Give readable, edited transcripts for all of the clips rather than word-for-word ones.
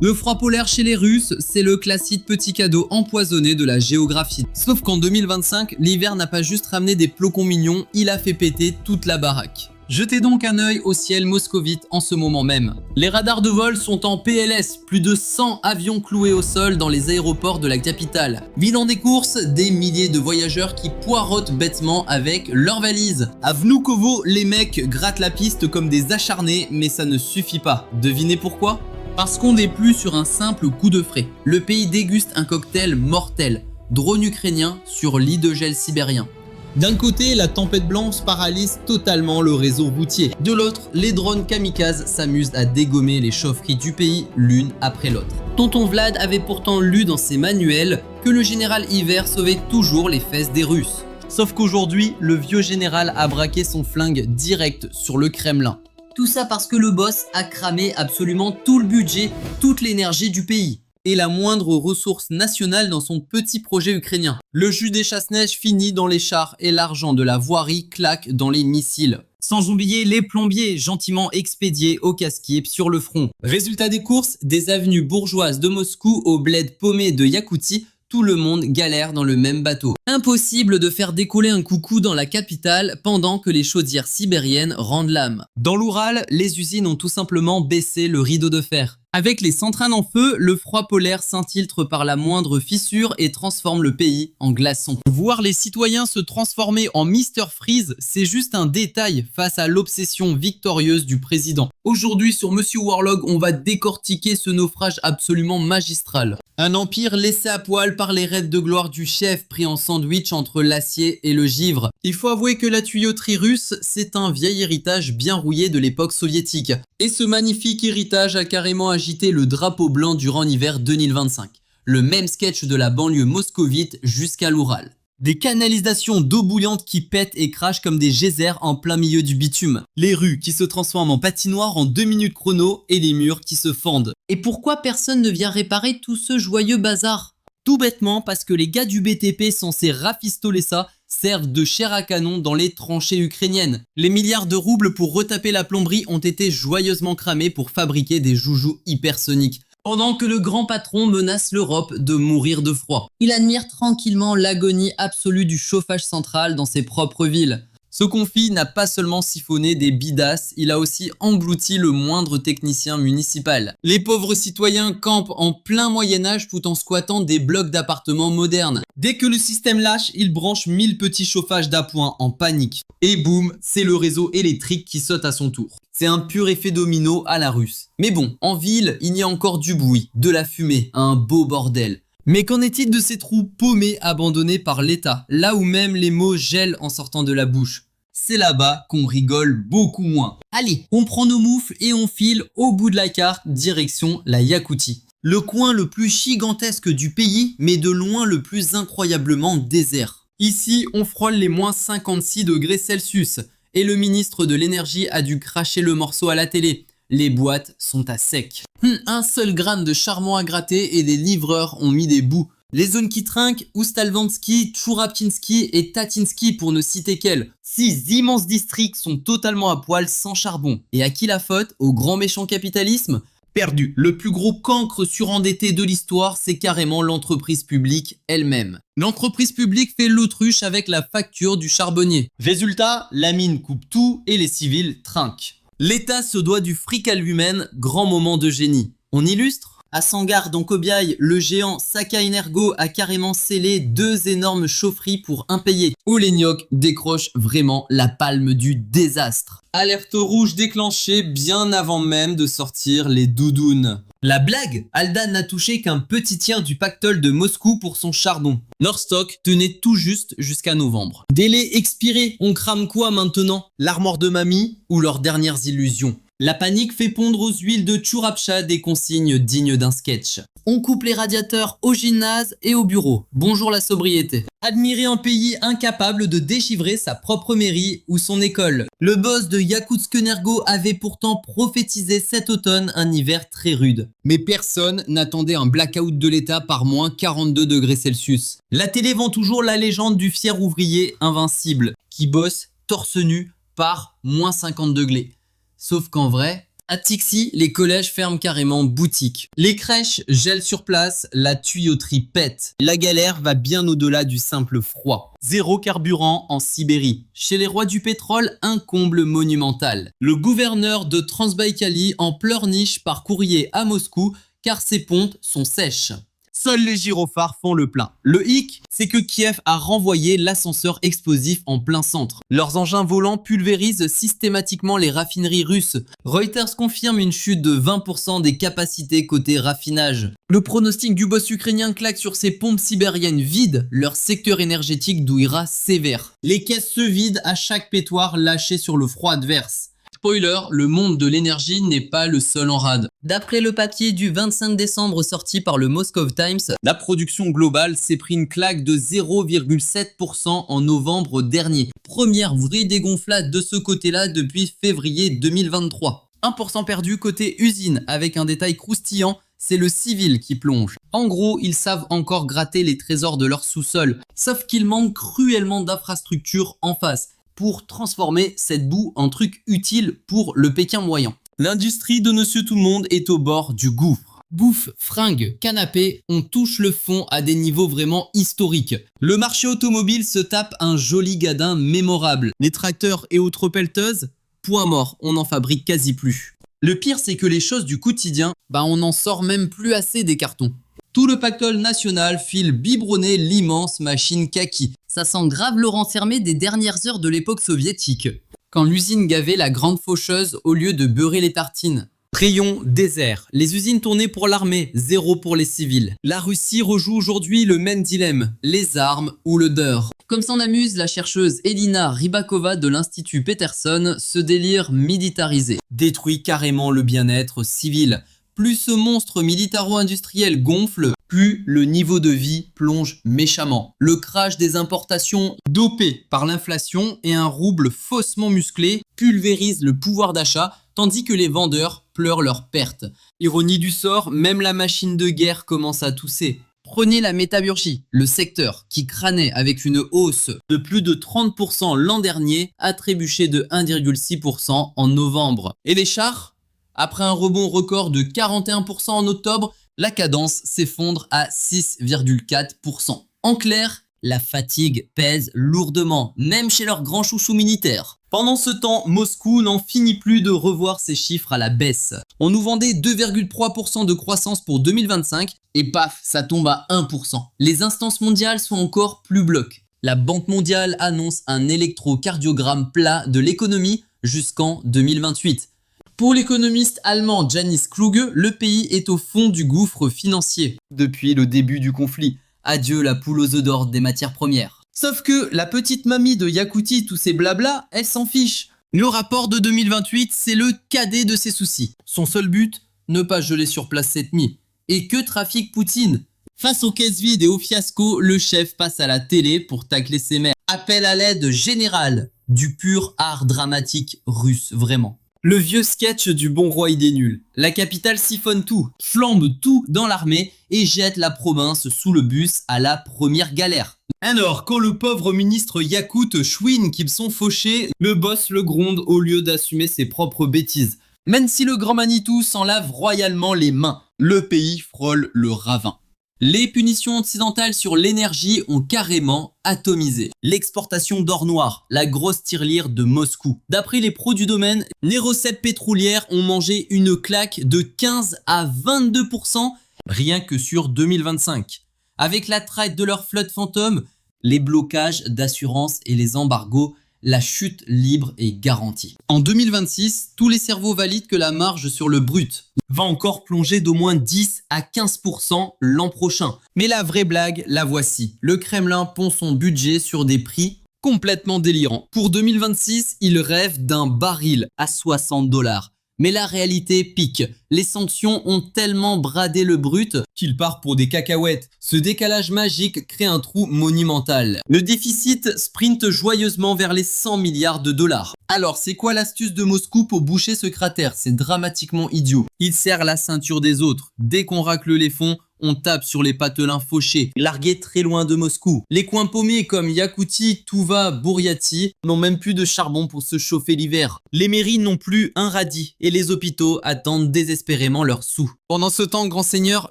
Le froid polaire chez les Russes, c'est le classique petit cadeau empoisonné de la géographie. Sauf qu'en 2025, l'hiver n'a pas juste ramené des flocons mignons, il a fait péter toute la baraque. Jetez donc un œil au ciel moscovite en ce moment même. Les radars de vol sont en PLS, plus de 100 avions cloués au sol dans les aéroports de la capitale. Bilan des courses, des milliers de voyageurs qui poireautent bêtement avec leurs valises. À Vnukovo, les mecs grattent la piste comme des acharnés, mais ça ne suffit pas. Devinez pourquoi ? Parce qu'on n'est plus sur un simple coup de frais. Le pays déguste un cocktail mortel. Drone ukrainien sur lit de gel sibérien. D'un côté, la tempête blanche paralyse totalement le réseau routier. De l'autre, les drones kamikazes s'amusent à dégommer les chaufferies du pays l'une après l'autre. Tonton Vlad avait pourtant lu dans ses manuels que le général Hiver sauvait toujours les fesses des Russes. Sauf qu'aujourd'hui, le vieux général a braqué son flingue direct sur le Kremlin. Tout ça parce que le boss a cramé absolument tout le budget, toute l'énergie du pays. Et la moindre ressource nationale dans son petit projet ukrainien. Le jus des chasse-neige finit dans les chars et l'argent de la voirie claque dans les missiles. Sans oublier les plombiers gentiment expédiés au casse-pied sur le front. Résultat des courses, des avenues bourgeoises de Moscou au bled paumé de Yakoutie, tout le monde galère dans le même bateau. Impossible de faire décoller un coucou dans la capitale pendant que les chaudières sibériennes rendent l'âme. Dans l'Oural, les usines ont tout simplement baissé le rideau de fer. Avec les centrales en feu, le froid polaire s'infiltre par la moindre fissure et transforme le pays en glaçon. Voir les citoyens se transformer en Mr Freeze, c'est juste un détail face à l'obsession victorieuse du président. Aujourd'hui sur Monsieur Warlog, on va décortiquer ce naufrage absolument magistral. Un empire laissé à poil par les raids de gloire du chef pris en sandwich entre l'acier et le givre. Il faut avouer que la tuyauterie russe, c'est un vieil héritage bien rouillé de l'époque soviétique. Et ce magnifique héritage a carrément agité le drapeau blanc durant l'hiver 2025. Le même sketch de la banlieue moscovite jusqu'à l'Oural. Des canalisations d'eau bouillante qui pètent et crachent comme des geysers en plein milieu du bitume. Les rues qui se transforment en patinoire en 2 minutes chrono et les murs qui se fendent. Et pourquoi personne ne vient réparer tout ce joyeux bazar ? Tout bêtement parce que les gars du BTP censés rafistoler ça servent de chair à canon dans les tranchées ukrainiennes. Les milliards de roubles pour retaper la plomberie ont été joyeusement cramés pour fabriquer des joujoux hypersoniques. Pendant que le grand patron menace l'Europe de mourir de froid. Il admire tranquillement l'agonie absolue du chauffage central dans ses propres villes. Ce conflit n'a pas seulement siphonné des bidasses, il a aussi englouti le moindre technicien municipal. Les pauvres citoyens campent en plein Moyen-Âge tout en squattant des blocs d'appartements modernes. Dès que le système lâche, ils branchent 1000 petits chauffages d'appoint en panique. Et boum, c'est le réseau électrique qui saute à son tour. C'est un pur effet domino à la russe. Mais bon, en ville, il y a encore du bruit, de la fumée, un beau bordel. Mais qu'en est-il de ces trous paumés abandonnés par l'État, là où même les mots gèlent en sortant de la bouche? C'est là-bas qu'on rigole beaucoup moins. Allez, on prend nos moufles et on file au bout de la carte, direction la Yakoutie. Le coin le plus gigantesque du pays, mais de loin le plus incroyablement désert. Ici, on frôle les moins 56 degrés Celsius. Et le ministre de l'énergie a dû cracher le morceau à la télé. Les boîtes sont à sec. Un seul gramme de charbon à gratter et les livreurs ont mis des bouts. Les zones qui trinquent, Oustalvansky, Tchourapchinsky et Tatinsky pour ne citer qu'elles. 6 immenses districts sont totalement à poil sans charbon. Et à qui la faute? Au grand méchant capitalisme? Perdu. Le plus gros cancre surendetté de l'histoire, c'est carrément l'entreprise publique elle-même. L'entreprise publique fait l'autruche avec la facture du charbonnier. Résultat, la mine coupe tout et les civils trinquent. L'État se doit du fric à lui-même, grand moment de génie. On illustre? À Sangar dans Kobiaï, le géant Saka Energo a carrément scellé 2 énormes chaufferies pour impayés. Oléniok décroche vraiment la palme du désastre. Alerte rouge déclenchée bien avant même de sortir les doudounes. La blague, Aldan n'a touché qu'un petit tiers du pactole de Moscou pour son charbon. Leur stock tenait tout juste jusqu'à novembre. Délai expiré, on crame quoi maintenant? L'armoire de mamie ou leurs dernières illusions? La panique fait pondre aux huiles de Tchourapcha des consignes dignes d'un sketch. On coupe les radiateurs au gymnase et au bureau. Bonjour la sobriété. Admirer un pays incapable de dégivrer sa propre mairie ou son école. Le boss de Yakoutsk-Energo avait pourtant prophétisé cet automne un hiver très rude. Mais personne n'attendait un blackout de l'État par moins 42 degrés Celsius. La télé vend toujours la légende du fier ouvrier invincible qui bosse torse nu par moins 50 degrés. Sauf qu'en vrai, À Tixi, les collèges ferment carrément boutique. Les crèches gèlent sur place, la tuyauterie pète. La galère va bien au-delà du simple froid. Zéro carburant en Sibérie. Chez les rois du pétrole, un comble monumental. Le gouverneur de Transbaïkalie en pleurniche par courrier à Moscou car ses pompes sont sèches. Seuls les gyrophares font le plein. Le hic, c'est que Kiev a renvoyé l'ascenseur explosif en plein centre. Leurs engins volants pulvérisent systématiquement les raffineries russes. Reuters confirme une chute de 20% des capacités côté raffinage. Le pronostic du boss ukrainien claque sur ces pompes sibériennes vides. Leur secteur énergétique douillera sévère. Les caisses se vident à chaque pétoire lâché sur le froid adverse. Spoiler, le monde de l'énergie n'est pas le seul en rade. D'après le papier du 25 décembre sorti par le Moscow Times, la production globale s'est pris une claque de 0,7% en novembre dernier. Première vraie dégonflade de ce côté-là depuis février 2023. 1% perdu côté usine, avec un détail croustillant, c'est le civil qui plonge. En gros, ils savent encore gratter les trésors de leur sous-sol, sauf qu'il manque cruellement d'infrastructures en face pour transformer cette boue en truc utile pour le Pékin moyen. L'industrie de Monsieur Tout-le-Monde est au bord du gouffre. Bouffe, fringues, canapés, on touche le fond à des niveaux vraiment historiques. Le marché automobile se tape un joli gadin mémorable. Les tracteurs et autres pelleteuses, point mort, on n'en fabrique quasi plus. Le pire, c'est que les choses du quotidien, on n'en sort même plus assez des cartons. Tout le pactole national file biberonner l'immense machine kaki. Ça sent grave Laurent Sermet des dernières heures de l'époque soviétique, quand l'usine gavait la grande faucheuse au lieu de beurrer les tartines. Rayon désert. Les usines tournées pour l'armée, zéro pour les civils. La Russie rejoue aujourd'hui le même dilemme, les armes ou le beurre. Comme s'en amuse la chercheuse Elina Rybakova de l'Institut Peterson, ce délire militarisé détruit carrément le bien-être civil. Plus ce monstre militaro-industriel gonfle, plus le niveau de vie plonge méchamment. Le crash des importations dopées par l'inflation et un rouble faussement musclé pulvérise le pouvoir d'achat, tandis que les vendeurs pleurent leurs pertes. Ironie du sort, même la machine de guerre commence à tousser. Prenez la métallurgie, le secteur qui crânait avec une hausse de plus de 30% l'an dernier, a trébuché de 1,6% en novembre. Et les chars ? Après un rebond record de 41% en octobre, la cadence s'effondre à 6,4%. En clair, la fatigue pèse lourdement, même chez leurs grands chouchous militaires. Pendant ce temps, Moscou n'en finit plus de revoir ses chiffres à la baisse. On nous vendait 2,3% de croissance pour 2025 et paf, ça tombe à 1%. Les instances mondiales sont encore plus bloquées. La Banque mondiale annonce un électrocardiogramme plat de l'économie jusqu'en 2028. Pour l'économiste allemand Janis Kluge, le pays est au fond du gouffre financier depuis le début du conflit. Adieu la poule aux œufs d'or des matières premières. Sauf que la petite mamie de Yakoutie, tous ces blabla, elle s'en fiche. Le rapport de 2028, c'est le cadet de ses soucis. Son seul but, ne pas geler sur place cette nuit. Et que trafique Poutine? Face aux caisses vides et au fiasco, le chef passe à la télé pour tacler ses mères. Appel à l'aide générale, du pur art dramatique russe, vraiment. Le vieux sketch du bon roi et des nuls. La capitale siphonne tout, flambe tout dans l'armée et jette la province sous le bus à la première galère. Alors, quand le pauvre ministre Yakout chouine qu'ils sont fauchés, le boss le gronde au lieu d'assumer ses propres bêtises. Même si le grand Manitou s'en lave royalement les mains, le pays frôle le ravin. Les punitions occidentales sur l'énergie ont carrément atomisé. L'exportation d'or noir, la grosse tirelire de Moscou. D'après les pros du domaine, les recettes pétrolières ont mangé une claque de 15 à 22% rien que sur 2025. Avec la traite de leur flotte fantôme, les blocages d'assurance et les embargos, la chute libre est garantie. En 2026, tous les cerveaux valident que la marge sur le brut va encore plonger d'au moins 10 à 15% l'an prochain. Mais la vraie blague, la voici. Le Kremlin pond son budget sur des prix complètement délirants. Pour 2026, il rêve d'un baril à 60 $. Mais la réalité pique. Les sanctions ont tellement bradé le brut qu'il part pour des cacahuètes. Ce décalage magique crée un trou monumental. Le déficit sprinte joyeusement vers les 100 milliards de dollars. Alors, c'est quoi l'astuce de Moscou pour boucher ce cratère? C'est dramatiquement idiot. Il serre la ceinture des autres. Dès qu'on racle les fonds, On tape sur les patelins fauchés, largués très loin de Moscou. Les coins paumés comme Yakoutie, Touva, Bouriati n'ont même plus de charbon pour se chauffer l'hiver. Les mairies n'ont plus un radis et les hôpitaux attendent désespérément leurs sous. Pendant ce temps, grand seigneur,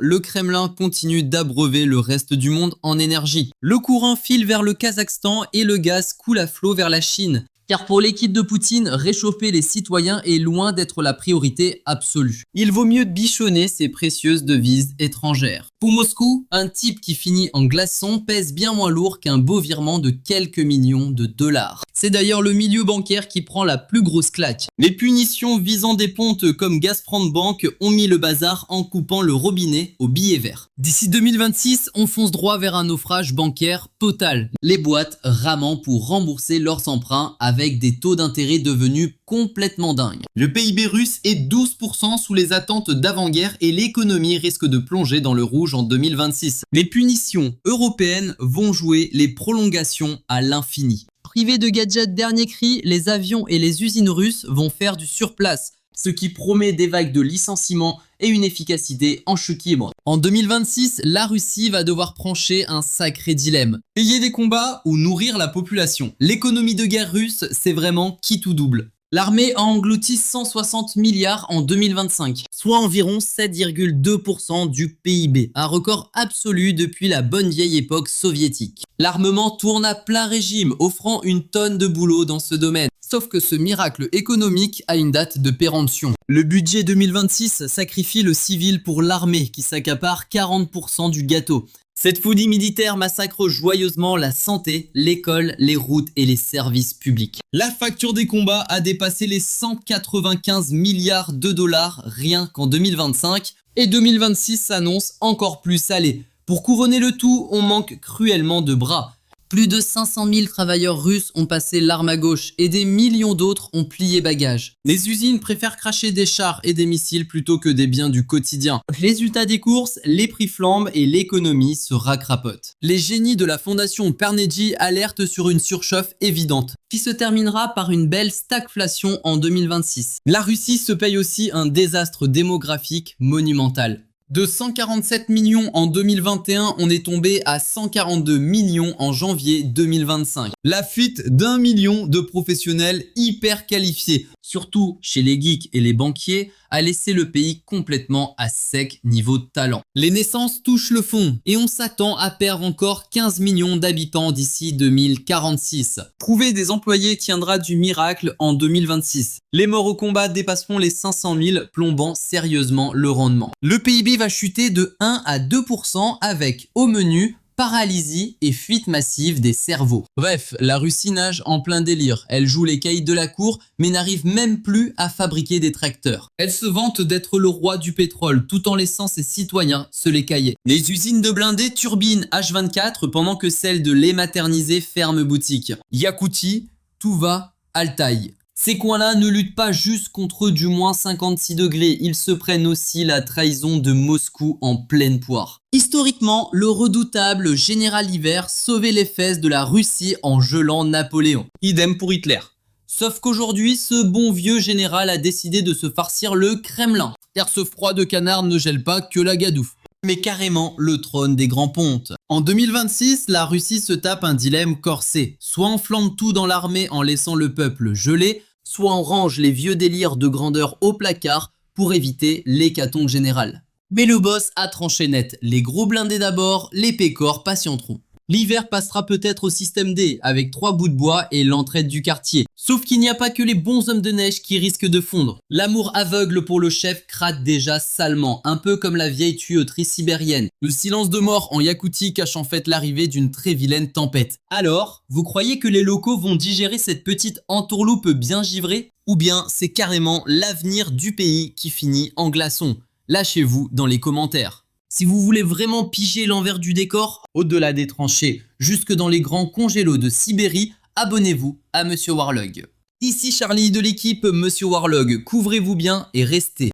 le Kremlin continue d'abreuver le reste du monde en énergie. Le courant file vers le Kazakhstan et le gaz coule à flot vers la Chine. Car pour l'équipe de Poutine, réchauffer les citoyens est loin d'être la priorité absolue. Il vaut mieux bichonner ces précieuses devises étrangères. Pour Moscou, un type qui finit en glaçon pèse bien moins lourd qu'un beau virement de quelques millions de dollars. C'est d'ailleurs le milieu bancaire qui prend la plus grosse claque. Les punitions visant des pontes comme Gazprom Bank ont mis le bazar en coupant le robinet aux billets verts. D'ici 2026, on fonce droit vers un naufrage bancaire total. Les boîtes ramant pour rembourser leurs emprunts avec des taux d'intérêt devenus complètement dingues. Le PIB russe est 12% sous les attentes d'avant-guerre et l'économie risque de plonger dans le rouge en 2026. Les punitions européennes vont jouer les prolongations à l'infini. Privés de gadgets dernier cri, les avions et les usines russes vont faire du surplace, ce qui promet des vagues de licenciements et une efficacité en chute libre. En 2026, la Russie va devoir trancher un sacré dilemme. Payer des combats ou nourrir la population. L'économie de guerre russe, c'est vraiment qui ou double. L'armée a englouti 160 milliards en 2025, soit environ 7,2% du PIB, un record absolu depuis la bonne vieille époque soviétique. L'armement tourne à plein régime, offrant une tonne de boulot dans ce domaine. Sauf que ce miracle économique a une date de péremption. Le budget 2026 sacrifie le civil pour l'armée qui s'accapare 40% du gâteau. Cette folie militaire massacre joyeusement la santé, l'école, les routes et les services publics. La facture des combats a dépassé les 195 milliards de dollars rien qu'en 2025 et 2026 s'annonce encore plus salé. Pour couronner le tout, on manque cruellement de bras. Plus de 500 000 travailleurs russes ont passé l'arme à gauche et des millions d'autres ont plié bagages. Les usines préfèrent cracher des chars et des missiles plutôt que des biens du quotidien. Résultat des courses, les prix flambent et l'économie se racrapote. Les génies de la fondation Carnegie alertent sur une surchauffe évidente, qui se terminera par une belle stagflation en 2026. La Russie se paye aussi un désastre démographique monumental. De 147 millions en 2021, on est tombé à 142 millions en janvier 2025. La fuite d'1 million de professionnels hyper qualifiés, surtout chez les geeks et les banquiers, a laissé le pays complètement à sec niveau talent. Les naissances touchent le fond et on s'attend à perdre encore 15 millions d'habitants d'ici 2046. Trouver des employés tiendra du miracle en 2026. Les morts au combat dépasseront les 500 000, plombant sérieusement le rendement. Le PIB va chuter de 1 à 2% avec, au menu, paralysie et fuite massive des cerveaux. Bref, la Russie nage en plein délire. Elle joue les caïds de la cour, mais n'arrive même plus à fabriquer des tracteurs. Elle se vante d'être le roi du pétrole, tout en laissant ses citoyens se les cailler. Les usines de blindés turbinent H24 pendant que celles de lait maternisé ferment boutique. Yakoutie, Touva, Altaï. Ces coins-là ne luttent pas juste contre du moins 56 degrés, ils se prennent aussi la trahison de Moscou en pleine poire. Historiquement, le redoutable général Hiver sauvait les fesses de la Russie en gelant Napoléon. Idem pour Hitler. Sauf qu'aujourd'hui, ce bon vieux général a décidé de se farcir le Kremlin. Car ce froid de canard ne gèle pas que la gadoufle, mais carrément le trône des grands pontes. En 2026, la Russie se tape un dilemme corsé. Soit on flambe tout dans l'armée en laissant le peuple gelé, soit on range les vieux délires de grandeur au placard pour éviter l'hécatombe générale. Mais le boss a tranché net, les gros blindés d'abord, les pécores patienteront. L'hiver passera peut-être au système D, avec 3 bouts de bois et l'entraide du quartier. Sauf qu'il n'y a pas que les bons hommes de neige qui risquent de fondre. L'amour aveugle pour le chef crade déjà salement, un peu comme la vieille tuyauterie sibérienne. Le silence de mort en Yakoutie cache en fait l'arrivée d'une très vilaine tempête. Alors, vous croyez que les locaux vont digérer cette petite entourloupe bien givrée? Ou bien c'est carrément l'avenir du pays qui finit en glaçon? Lâchez-vous dans les commentaires. Si vous voulez vraiment piger l'envers du décor, au-delà des tranchées, jusque dans les grands congélos de Sibérie, abonnez-vous à Monsieur Warlog. Ici Charlie de l'équipe Monsieur Warlog, couvrez-vous bien et restez